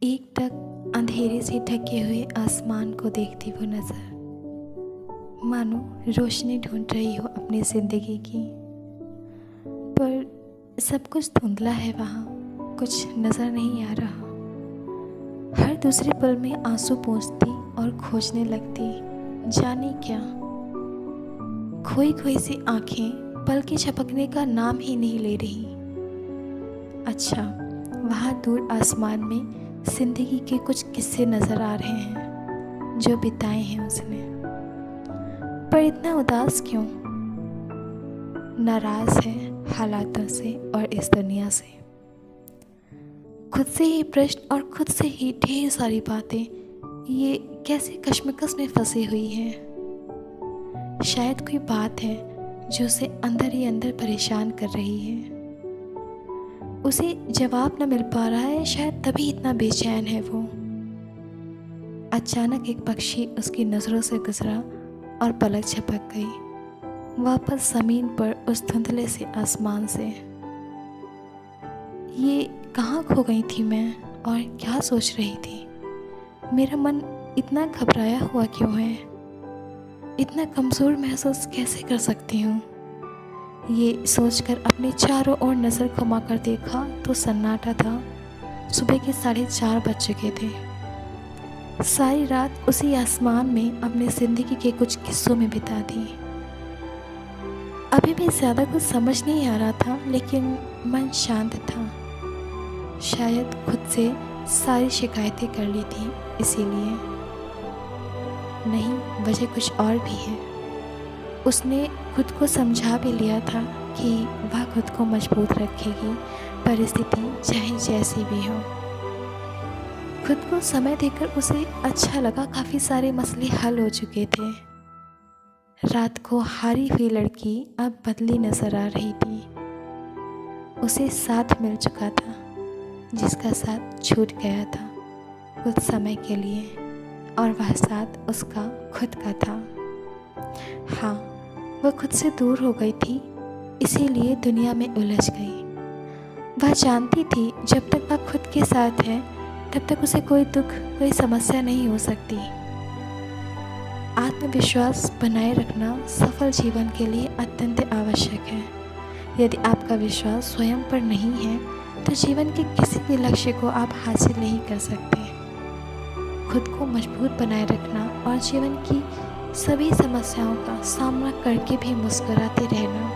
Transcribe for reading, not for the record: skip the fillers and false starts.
एकटक अंधेरे से ढके हुए आसमान को देखती वो नजर, मानो रोशनी ढूंढ रही हो अपनी जिंदगी की। पर सब कुछ धुंधला है, वहाँ कुछ नजर नहीं आ रहा। हर दूसरे पल में आंसू पोंछती और खोजने लगती, जाने क्या। खोई खोई सी आंखें पल के झपकने का नाम ही नहीं ले रही। अच्छा, वहाँ दूर आसमान में जिंदगी के कुछ किस्से नजर आ रहे हैं जो बिताए हैं उसने। पर इतना उदास क्यों? नाराज है हालातों से और इस दुनिया से। खुद से ही प्रश्न और खुद से ही ढेर सारी बातें ये कैसे कश्मकश में फंसी हुई हैं। शायद कोई बात है जो उसे अंदर ही अंदर परेशान कर रही है। उसे जवाब न मिल पा रहा है, शायद तभी इतना बेचैन है वो। अचानक एक पक्षी उसकी नज़रों से गुजरा और पलक झपक गई वापस ज़मीन पर उस धुंधले से आसमान से। ये कहाँ खो गई थी मैं और क्या सोच रही थी? मेरा मन इतना घबराया हुआ क्यों है? इतना कमज़ोर महसूस कैसे कर सकती हूँ? ये सोचकर अपने चारों ओर नज़र घुमाकर देखा तो सन्नाटा था। सुबह के 4:30 बज चुके थे। सारी रात उसी आसमान में अपनी ज़िंदगी के कुछ किस्सों में बिता दी। अभी भी ज़्यादा कुछ समझ नहीं आ रहा था, लेकिन मन शांत था। शायद खुद से सारी शिकायतें कर ली थी, इसीलिए। नहीं, वजह कुछ और भी है। उसने खुद को समझा भी लिया था कि वह खुद को मजबूत रखेगी, परिस्थिति चाहे जैसी भी हो। खुद को समय देकर उसे अच्छा लगा, काफ़ी सारे मसले हल हो चुके थे। रात को हारी हुई लड़की अब बदली नजर आ रही थी। उसे साथ मिल चुका था जिसका साथ छूट गया था कुछ समय के लिए, और वह साथ उसका खुद का था। हाँ, वह खुद से दूर हो गई थी, इसीलिए दुनिया में उलझ गई। वह जानती थी जब तक वह खुद के साथ है तब तक उसे कोई दुख, कोई समस्या नहीं हो सकती। आत्मविश्वास बनाए रखना सफल जीवन के लिए अत्यंत आवश्यक है। यदि आपका विश्वास स्वयं पर नहीं है तो जीवन के किसी भी लक्ष्य को आप हासिल नहीं कर सकते। खुद को मजबूत बनाए रखना और जीवन की सभी समस्याओं का सामना करके भी मुस्कुराते रहना